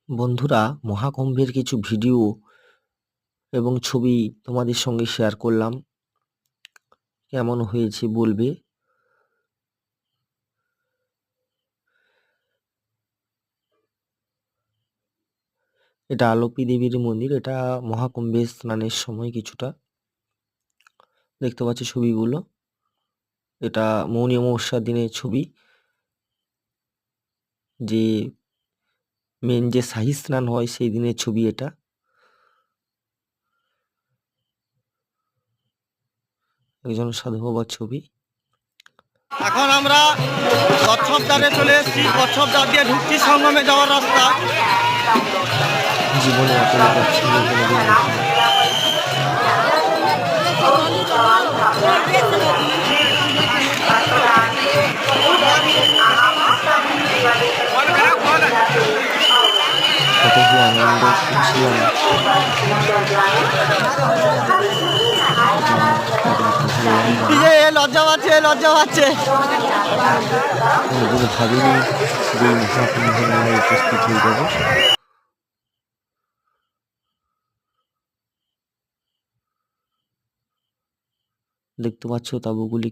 বন্ধুরা, মহাকুম্ভের কিছু ভিডিও এবং ছবি তোমাদের সঙ্গে শেয়ার করলাম। কেমন হয়েছে বলবে। এটা আলোপি দেবীর মন্দির। এটা মহাকুম্ভে স্নানের সময় কিছুটা দেখতে পাচ্ছ ছবিগুলো। এটা মৌনী অমাবস্যার দিনের ছবি, যে মেন যে শাহী স্নান হয় সেই দিনের ছবি। এটা একজন সাধু বাবার ছবি। এখন আমরা কচ্ছপ দ্বারে চলে এসেছি। কচ্ছপ দ্বার দিয়ে ঢুকছি সঙ্গমে যাওয়ার রাস্তা। জীবনে এতটা পছন্দ কোনোদিন দেখিনি। কত কি আনন্দ করছিলাম। লজ্জা পাচ্ছে, লজ্জা পাচ্ছে। কোনোদিন ভাবিনি যে এই মহাকুম্ভ মেলায় উপস্থিত হয়ে যাবো। দেখতে পাচ্ছ তাঁবুগুলি